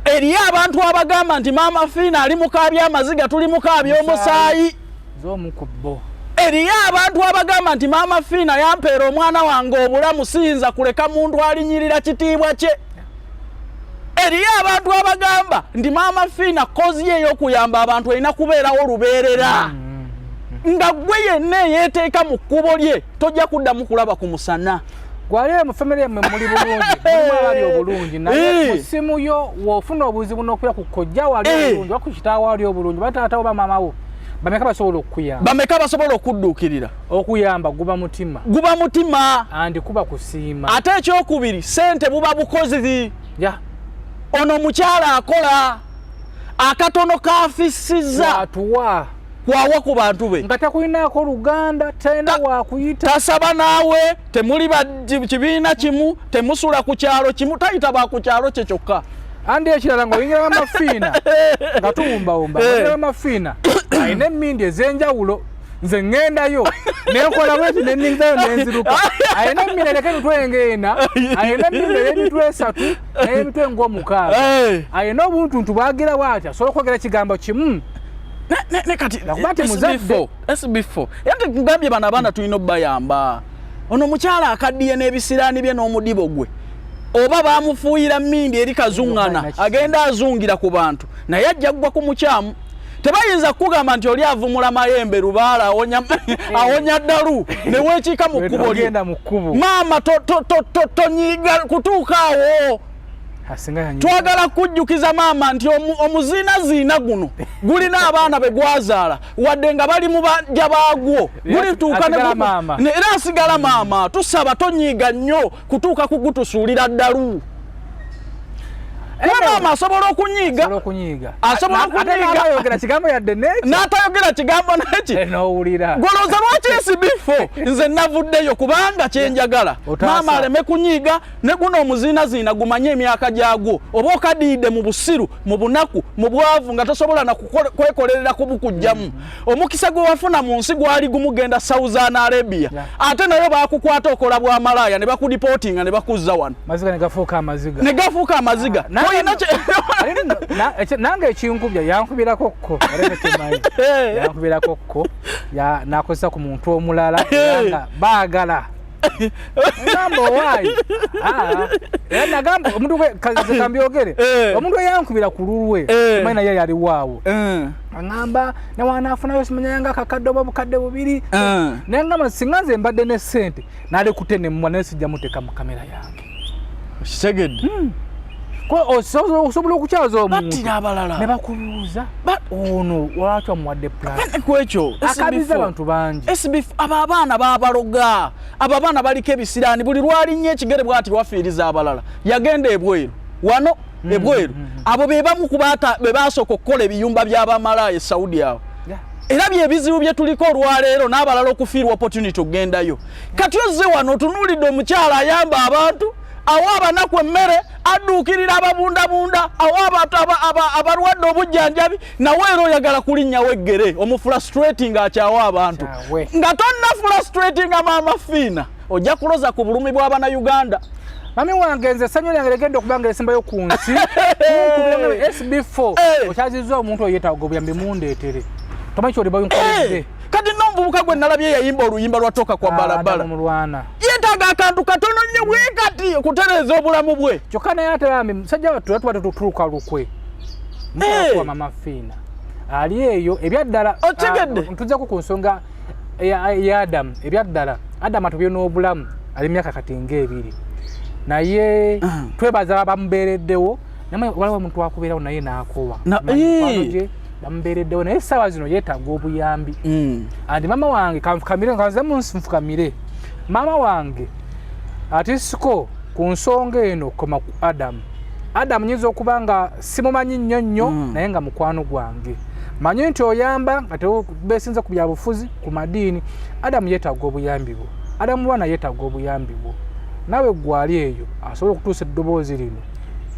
Speaker 4: eriyo abantu abagamba nti maama fina ali mukaabya amaziga tuli mukaabya omusaayi
Speaker 7: z'omukubbo
Speaker 4: eriyo abantu abagamba nti maama fina yampeera omwana wange obulamu siyinza kuleka muntu alinyirira kitiibwa kye eriyo abantu abagamba nti maama fina kozi ye ey'okuyamba abantu erina kubeerawo lubeerera nga gwe yenna eyeeteeka mu kkubo lye tojja kuddamu kulaba ku musana
Speaker 7: gwaliyo mu family yammwe muli bulungi mwali obulungi naye musimu yo wofuna obuzibu n'okuya ku kojja wali obulungi wakukitaawo wali obulungi bataatawo bamamawo bameka basobola okuyamba
Speaker 4: bameka basobola okudduukirira
Speaker 7: okuyamba guba mutima andi kuba kusiima
Speaker 4: ate ekyokubiri sente buba bukozi ono mukyala akola akatono kafisiza
Speaker 7: atuwa
Speaker 4: kwawa ku bantu be
Speaker 7: nga takulinaako Luganda talina wakuyita
Speaker 4: tasaba naawe temuli kibiina kimu temusula ku kyalo kimu tayita ba ku kyalo kye kyokka
Speaker 7: andi ekirala ng'oyingira amafiina nga tuwumbawumba oyingira amafiina ayina emmindi ez'enjawulo nze ŋŋendayo nenkola bweti nenningizayo nenziruka ayina emmindi ereka emitwe ng'ena ayina emmindi ey'emitwe 3 n'emitwe ng'omukaaga ayina obuntuntu bwagira bwatya asobola okwogera ekigambo kimu
Speaker 4: ne kati SB4 yate kugambye bana abaana tulina obbayamba ono mukyala akaddiye n'ebisiraani bye n'omudibo gwe oba bamufuuyira mmindi eri kazuŋŋana agenda azungira ku bantu naye ajja kugwa ku mukyamu tebayinza kugamba nti oli avumula mayembe lubaala awonya ddalu ne weekiika mu kkubo lye maama tonyiga kutuuka awo twagala kujjukiza maama nti omuzinaziina guno gulina abaana be gwazaala wadde nga bali mu bajja baagwo gulituuka era asigala maama tusaba tonyiiga nnyo kutuuka kugutusuulira ddalu maama asobola okunyiiga
Speaker 7: n'atayogera kigambo yadde
Speaker 4: n'atayogera kigambo neki golooza lwaki SB4 nze navuddeyo kubanga kyenjagala maama aleme kunyiiga ne guno omuziinaziina gumanye emyaka gyagwo oba okadiidde mu busiru mu bunaku mu bwavu nga tosobola nakwekolerera kubukujjamu omukisa gwe wafuna mu nsi gwali gumugenda Saudi Arabia ate nayo bakukwata okola bwa malaya ne bakudipootinga ne bakuzza wano
Speaker 7: maziga ne gafuuka amaziga nange ekinkubya yankubirako nakozesa ku muntu omulala nga baagala ngamba owaayi nagamba omuntu kambyogere omuntu eyankubira ku lulwe manyi naye yaliwaawo agamba newanafunayo simanyayanga akakadde oba bukadde 2 naye ngamba singa nze mbadde ne sente nalekute nemumwa naye sijja muteeka mu kamera yange
Speaker 4: kitegedde
Speaker 7: osobola okukyaza omuntu
Speaker 4: ne
Speaker 7: bakubuuza ono lwaki omuwadde
Speaker 4: kwekyo
Speaker 7: akabiza abantu bangi
Speaker 4: abo abaana babaloga abo abaana baliko ebisiraani buli lwalinnya ekigere bwati wafiiriza abalala yagenda ebweru wano ebweru abo be bamu ku be basooka okukola ebiyumba by'abamalaaya e Saudi awo era byebizibu bye tuliko olwaleero n'abalala okufiirwa opportunity okugendayo kati ozze wano otunuulidde omukyala ayamba abantu awa abanaku emmere adduukirira ababundabunda awa abalwadde obujjanjabi naweera oyagala kulinnyawo eggere omufrustrating akyawa abantu nga tonna frustratinga maama fiina ojja kuloza ku bulumi bw'abannayuganda
Speaker 7: mami wange nze essanyu lyange legenda okubanga esembayo ku nsi SB4 okyazizza omuntu oyetaaga obuyambi mundeetere tomanyi kyolibayunkoledde
Speaker 4: kati n'omuvubuka gwe nalabye yayimba oluyimba lwatoka kwa balabala yeetaaga akantu katono nnyo bwe kati okutereeza obulamu bwe
Speaker 7: kyokka naye ate bambi musajja wattu tuba tetutuuka lukwe muwa mama fiina ali eyo ebyaddala ntujjako ku nsonga ya Adamu ebyaddala Adamu atubye n'obulamu ali myaka kati ng'ebiri naye twebaza bamubeereddewo namwe waliwo omuntu wakubeerawo naye n'akowa bambereddewo naye essaawa zino yeetaaga obuyambi andi mama wange kanfukamire nkanze munfukamire mama wange atisiko ku nsonga eno koma ku Adamu nyinza okuba nga simumanyi nnyo naye nga mukwano gwange manyi nti oyamba nga tebeesinza ku byabufuzi ku madiini Adamu yeetaaga obuyambi bwo Adamu bwana yeetaaga obuyambi bwo nawe gwali eyo asobola okutuusa eddoboozi lino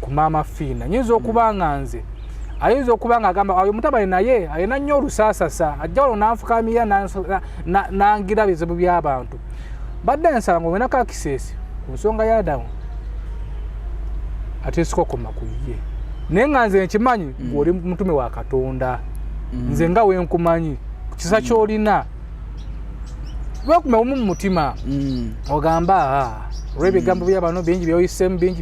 Speaker 7: ku maama Fina nyinza okuba nga nze ayinza okuba nga agamba oyo mutabani naye alina nnyo olusaasasa ajja wano n'anfukamira n'angira bizibu by'abantu badde nsala ng'owenako akiseesi ku nsonga ya Adamu ate sikokoma ku ye naye nga nze nkimanyi ng'oli mutume wa Katonda nze nga wenkumanyi kisa ky'olina lwekumewo mu mutima ogamba olw'ebigambo by'abano bingi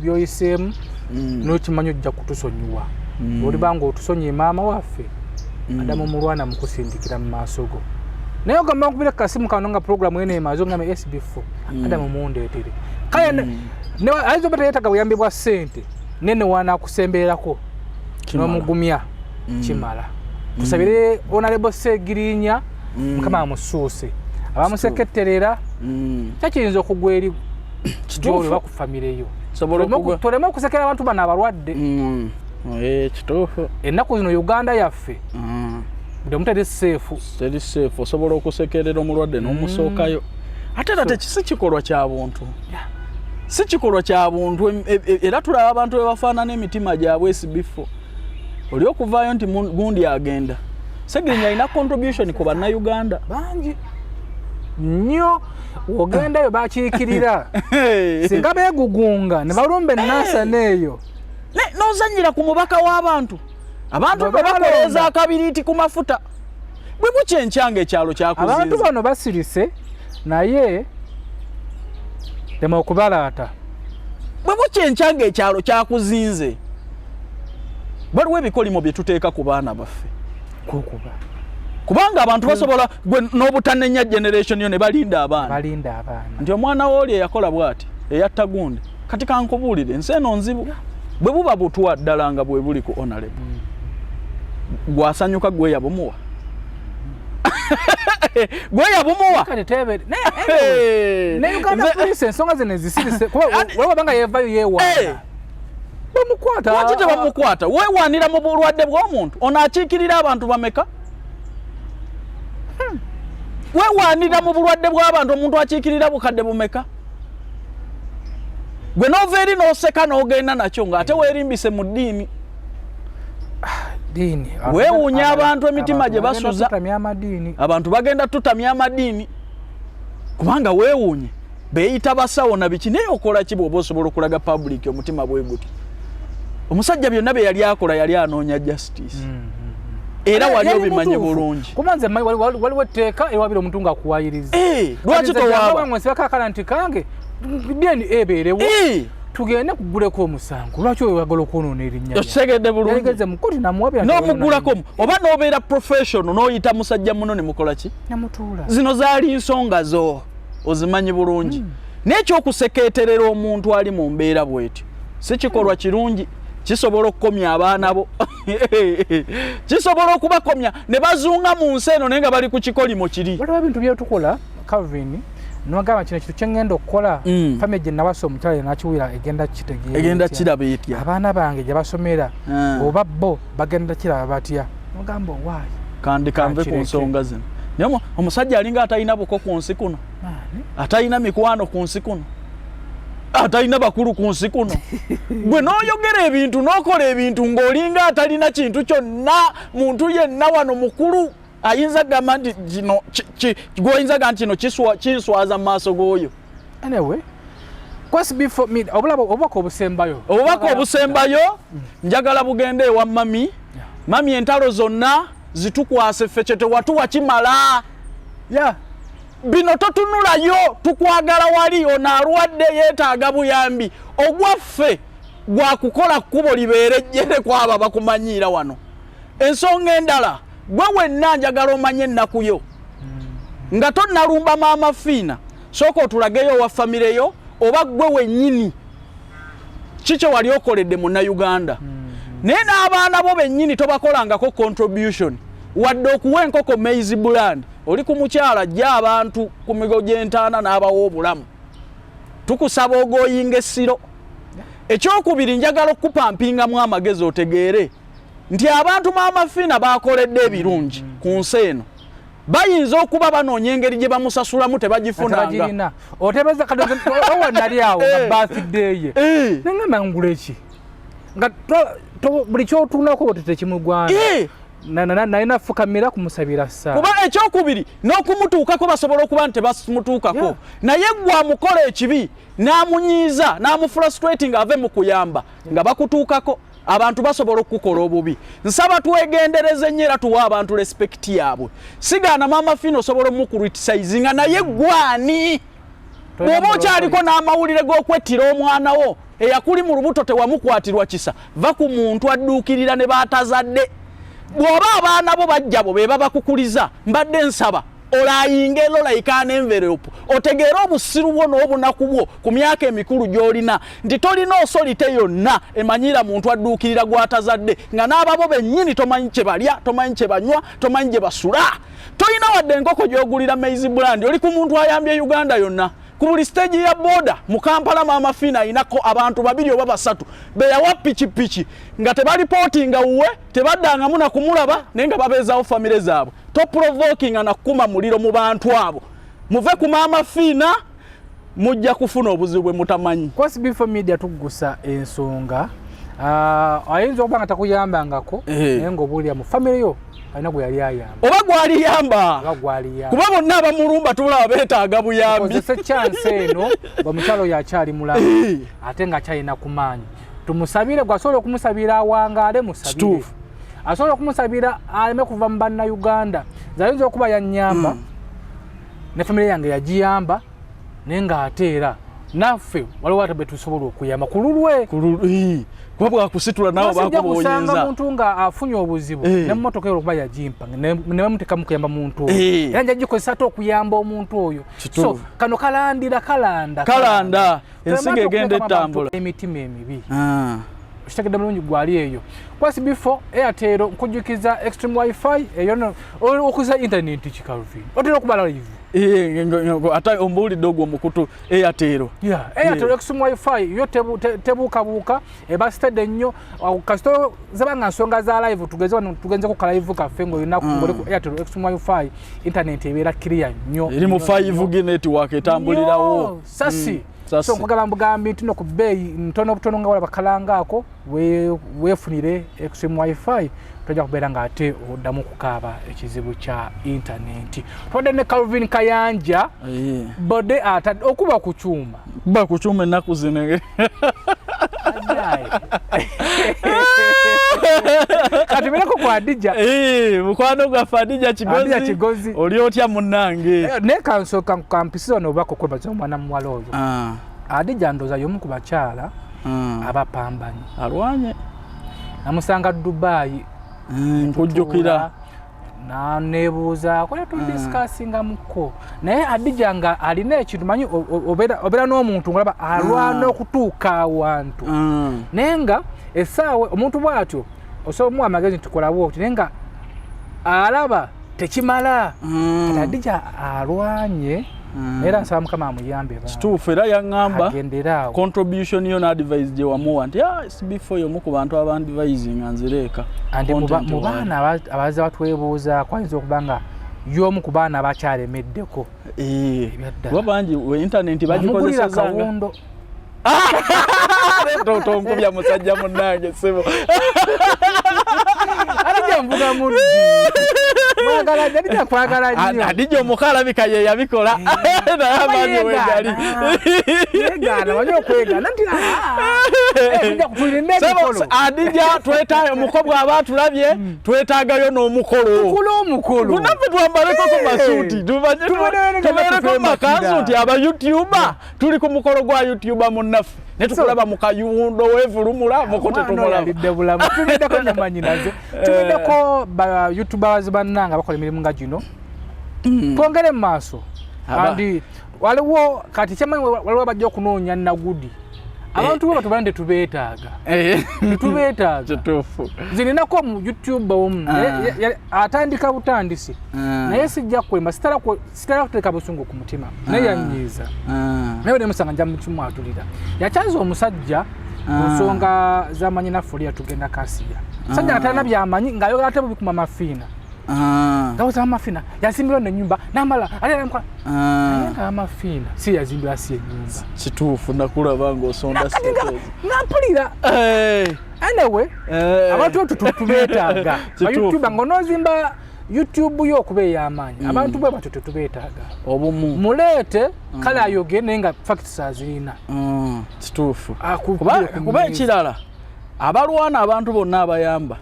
Speaker 7: byoyiseemu n'okimanyi ojja kutusonyiwa oliba ng'otusonyiye maama waffe Adamu mulwana mu kusindikira mu maaso go naye ogamba nkubira kasimu kano nga puroguramu eno emaze ogamba SB4 Adamu mundeetere kale ayinza obata yeetaga buyambi bwa ssente nene wanaakusembererako n'omugumya kimala tusabire Honorable Segirinya Mukama amusuuse abamuseketterera kyakiyinza okugwa eri gy'oli baku famire yo toleme okusekera abantu bano abalwadde
Speaker 4: kituufu
Speaker 7: ennaku zino Uganda yaffe buli omu teri seefu
Speaker 4: osobola okusekerera omulwadde n'omusookayo ate era tekisi kikolwa kya buntu si kikolwa kya buntu era tulaba abantu be bafaanana emitima gyabwe SB4 oli okuvaayo nti gundi agenda Segirinya alina contribution ku bannayuganda
Speaker 7: bangi nnyo ogendayo bakiikirira singa beegugunga ne balumba ennaasa neeyo
Speaker 4: n'ozanyira ku mubaka w'abantu abantu be bakoleza akabiriiti ku mafuta bwe bukyenkyanga ekyalo kyakuzinze
Speaker 7: abantu bano basirise naye lema okubalaata
Speaker 4: bwe bukyenkyanga ekyalo kyakuzinze waliwo ebikolimo bye tuteeka ku baana baffe kubanga abantu basobola n'obutanenya generation yo ne balinda abaana nti omwana w'oli eyakola bw'ati eyatta gundi kati kankubuulire ensi eno nzibu bwe buba butwa ddala nga bwe buli ku Honorable gwasanyuka gwe yabumuwa gwe yabumuwa
Speaker 7: ne Uganda police ensonga zino zisirise kuba wabanga yevayo yeewaana bamukwata
Speaker 4: lwaki tebamukwata weewaanira mu bulwadde bw'omuntu ono akiikirira abantu bameka weewaanira mu bulwadde bw'abantu omuntu akiikirira bukadde bumeka gwe nova eri n'oseka n'ogenda nakyo ng'ate weerimbise mu ddiini weewuunya abantu emitima gye basuza abantu bagenda tutamya amadiini kubanga weewuunye beeyita basawo na biki naye okola ki bw'oba osobola okulaga public omutima bwe guti omusajja byonna bye yali akola yali anoonya justice era wali obimanyi bulungi
Speaker 7: kuba nze waliwo etteeka ewabira omuntu ng'akuwaayiriza
Speaker 4: lwaki
Speaker 7: towaaba nti kange deni ebeerewo tugende kuguleko omusango lwaki oyagala okwonoona erinnya
Speaker 4: osegedde bulungi
Speaker 7: n'omugulako
Speaker 4: oba n'obeera professional n'oyita musajja muno ne mukola ki zino zaali nsonga zo ozimanyi bulungi n'ekyokusekeeterera omuntu ali mu mbeera bw'etyo si kikolwa kirungi kisobola okukomya abaana bo kisobola okubakomya ne bazunga mu nsi eno naye nga bali ku kikolimo kiri
Speaker 7: waliwo ebintu byetukola Calvin nogamba kino kitu kyengenda okukola family gye nabasa omukyala nakiwira
Speaker 4: egenda kiraba etya
Speaker 7: abaana bange gye basomera oba bo bagenda kiraba batya nogamba owaayi
Speaker 4: kandi kanve ku nsonga zino naye omusajja alinga atalina buko ku nsi kuno atalina mikwano ku nsi kuno atalina bakulu ku nsi kuno gwe n'oyogera ebintu n'okola ebintu ng'olinga atalina kintu kyonna muntu yenna wano mukulu ayinza gamba nti kino gwoyinza gamba nti kino kinswaza mu maaso g'oyo
Speaker 7: anyway SB4 Media obubaka
Speaker 4: obusembayo njagala bugende ewa mami entalo zonna zitukwase ffe kye tewatuwa kimala bino totunulayo tukwagala wali ono alwadde yeetaaga buyambi ogwaffe gwa kukola kkubo libeere ejjere kwabo bakumanyiira wano ensonga endala gwe wenna njagala omanye ennaku yo nga tonnalumba maama Fina sooka otulageyo wa famire yo oba gwe wennyini kikye wali okoledde munnayuganda Nena abaana bo bennyini tobakolangako contribution wadde okuwa enkoko maize brand oli ku mukyala ajja abantu ku migo gy'entaana n'abawa obulamu tukusaba ogoyinga essiro ekyokubiri njagala okupampingamu amagezi otegeere nti abantu Maama Fina bakoledde ebirungi ku nsi eno bayinza okuba banoonya engeri gye bamusasulamu tebagifunanga
Speaker 7: otebeza kadozo nali awo birthday ye nengamba nguleki nga buli kyotunako otete kimugwana naina fukamira kumusabira saa
Speaker 4: kuba ekyokubiri n'okumutuukako basobola okuba nti tebamutuukako naye gwa mukola ekibi n'amunyiiza n'amufrustrating ave mu kuyamba nga bakutuukako abantu basobola okukola obubi nsaba twegendereze nnyo era tuwa abantu respect yaabwe sigaana Maama Fina osobola omucriticizinga naye gwani bw'oba okyaliko n'amawulire g'okwettira omwana wo eyakuli mu lubuto tewamukwatirwa kisa va ku muntu adduukirira ne baatazadde bw'oba abaana bo bajja bo be babakukuliza mbadde nsaba olayinga like an envelope otegeera obusiru bwo n'obunaku bwo ku myaka emikulu gy'olina nti tolina osolite yonna emanyira muntu adduukirira gw'atazadde nga n'ababo bennyini tomanyi kye balya tomanyi kye banywa tomanyi gye basula tolina wadde enkoko gy'ogulira maize brand oli ku muntu ayambye Uganda yonna ku buli stage ya boda mu Kampala Maama Fina inako abantu babiri oba basatu beyawa pichipichi nga tebalipotinga uwe tebaddangamu na kumulaba nenga babeezaawo famire zaabwe to provoking na kuma muliro mu bantu abo muve ku Maama Fina mujja kufuna obuzibu mutamanyi
Speaker 7: kwa SB4 Media Tuggussa Enssonga ayinza okuba nga takuyambangako naye ng'obuulira mu famire yo alina gwe yali ayamba
Speaker 4: oba gwali yamba kuba bonna abamulumba tubula beetaaga buyambi
Speaker 7: kozesa chance eno omukyalo yakyali mulamu ate nga akyalina kumaanyi tumusabire gwasobola okumusabira awangaale musabire asobola okumusabira aleme kuva mu bannayuganda zayinza okuba yannyamba ne famire yange yagiyamba naye ng'ate era naffe waliwo ate betusobola okuyamba kululwe kuba bwakusitula nawe bakuboyinza
Speaker 4: muntu
Speaker 7: nga afunye obuzibu n'emmotoka okuba yagimpa ne bamutekamu kuyamba muntu oyo era njagikozesa ate okuyamba omuntu oyo so kano kalanda
Speaker 4: ensiga egenda ettambula
Speaker 7: emitima emibi kitegedde mulungi gwali eyo kwa SB4 Airtel nkujjukiza extreme wifi eyo okuza internet kikalvi otera okubala live
Speaker 4: ata ombulidde ogwo mukutu Airtel
Speaker 7: Airtel extreme wifi yo tebuukabuuka ebasitedde nnyo kasito zabanga nsonga za live tugenze ku live kaffe ng'olina ngoli ku Airtel extreme wifi internet ebeera clear nnyo
Speaker 4: eri mu 5G network etambulirawo
Speaker 7: sasi so nkugamba mbugambi ntino ku bbeeyi ntono butono nga wala bakalangaako weefunire extreme wifi tojja kubeera ng'ate oddamu kukaaba ekizibu kya intaneti twadde ne Calvin Kayanja bode atadde okuba ku kyuma
Speaker 4: ennaku zino
Speaker 7: kati bireko ku Adija
Speaker 4: mukwano gwaffe Adija Kigozi oli otya munnange
Speaker 7: naye kansooka nkampisiza wano obubaka okwebaza omwana muwala oyo Adija ndooza y'omu ku bakyala abapambanyi
Speaker 4: alwanye
Speaker 7: namusanga Dubai
Speaker 4: nkujjukira
Speaker 7: nanebuuza kola tudisikasinga muko naye Adija nga alina ekintu manyi obeera n'omuntu ngolaba alwana okutuuka awantu naye nga essaawe omuntu bw'atyo osobola omuwa amagezi tukola bwoti naye nga alaba tekimala Adija alwanye era nsaba Mukama amuyambe
Speaker 4: kituufu era yaŋŋamba contribution yo n'advise gye wamuwa nti SB4 y'omu ku bantu abandvisinga nzireeka
Speaker 7: andi mu baana abaza batwebuuza kwayinza okuba nga y'omu ku baana abakyalemeddeko
Speaker 4: kuba bangi internet bagikozesezanga tonkubya musajja munnange sebo
Speaker 7: Adija mvuga muddi mwagala Adija kwagala nnyo
Speaker 4: Adija omukala bika ye yabikola naye amanyi wegali
Speaker 7: yegana wanyo okwegana nti ejja kutulinde emikolo
Speaker 4: Adija twetaaga omukobwa abatulabye twetaagayo n'omukolo tunaffe twambaleko ku masuuti tubeereko makanzu nti aba YouTuber tuli ku mukolo gwa YouTuber munnaffe ne tukulaba mu kayundo wevulumula mukote tumulaba
Speaker 7: tuliddeko nyamanyinaze tuliddeko ba YouTubers bannanga bakola emirimu nga gino twongere mu maaso andi waliwo kati kyamanyi waliwo bajja okunoonya Nagudi abantu bo batubande tubeetaaga tubeetaaga
Speaker 4: kituufu
Speaker 7: zirinako mu YouTube omu atandika butandisi naye sijja kwema sitala kuteeka busungu ku mutima naye yanyiiza naye ne musanga nja mu kimu atulira yakyaza omusajja nsonga zamanyi na folia tugenda kasiya sajja atana byamanyi ngayogera ate bikuma mafina Gauza amafina yazimbirwa n'ennyumba namala alemka amafina si yazimbirwa si ennyumba
Speaker 4: kituufu nakulaba ng'osonda sitezi
Speaker 7: napulira anyway abantu tubeetaaga YouTube ng'onozimba YouTube yo okubeera amaanyi abantu bwe batyo tubeetaaga
Speaker 4: obumu
Speaker 7: muleete kale ayoge naye nga facts azirina
Speaker 4: kituufu kuba ekirala abalwana abantu bonna abayamba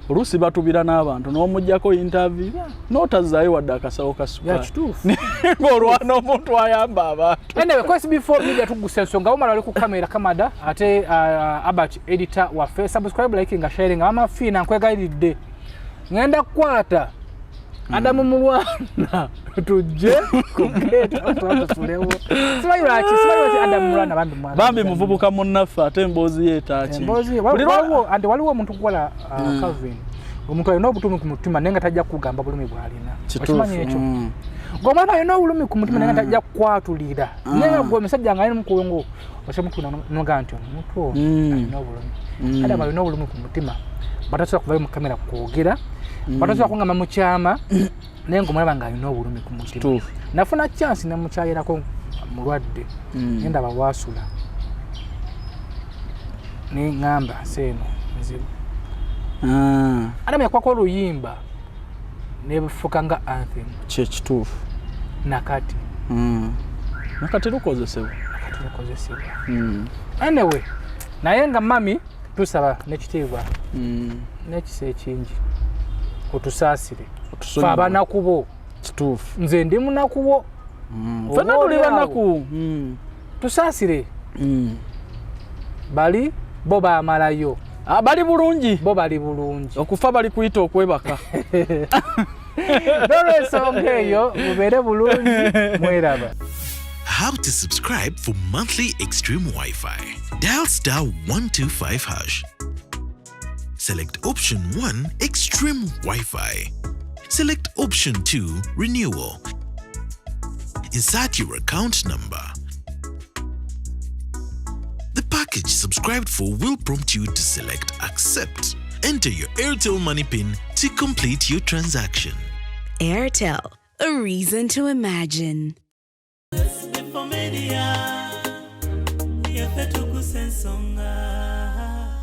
Speaker 4: olusi batubira n'abantu n'omujjako interview n'otazaayo wadde akasawo kasuka ng'olwana omuntu ayamba abantu
Speaker 7: anyway kwa SB4 Media Tuggussa Enssonga omala ali ku kamera kamada ate Albert editor waffe subscribe like nga sharing ama fina nkwegayiridde ngenda kukwata Adamu mulwana tujje kugeta twatufulewo sibayo Adamu mulwana
Speaker 4: bambi muvubuka munnaffe ate emboozi yeetaki
Speaker 7: emboozi waliwo omuntu kukola Calvin omuntu alina obutuumi ku mutima naye nga tajja kugamba bulumi bw'alina okimanyi ekyo ng'omwana alina obulumi ku mutima naye nga tajja kukwatulira naye gwe omusajja nga alina mukulungu osemutuuna noga nti omuntu alina obulumi Adamu alina obulumi ku mutima batasobola kuvayo mu kamera kwogera batasobola kungamba mukyama naye ng'omulaba ng'alina obulumi ku mutima nafuna chance ne mukyayirako mulwadde ngenda bawaasula ne ngamba seeno nzibu Adamu yakwako oluyimba nebufuka nga anthem
Speaker 4: kyekituufu
Speaker 7: nakati
Speaker 4: lukozesebwa
Speaker 7: anyway naye nga mami tusaba n'ekitiibwa n'ekisa ekingi otusaasire fe abanakubo
Speaker 4: kituufu
Speaker 7: nze ndi munakubo
Speaker 4: fena tuli banaku
Speaker 7: tusaasire bali bo baamalayo
Speaker 4: bali bulungi
Speaker 7: bo bali bulungi
Speaker 4: okufa bali kuyita okwebaka
Speaker 7: n'olwensonga eyo mubeere bulungi mweraba.
Speaker 11: How to subscribe for monthly Extreme Wi-Fi. Dial *125#. Select option 1, Extreme Wi-Fi. Select option 2, Renewal. Insert your account number. The package subscribed for will prompt you to select Accept. Enter your Airtel Money PIN to complete your transaction.
Speaker 5: Airtel, a reason to imagine.
Speaker 1: SB4 Media, Tuggussa Enssonga.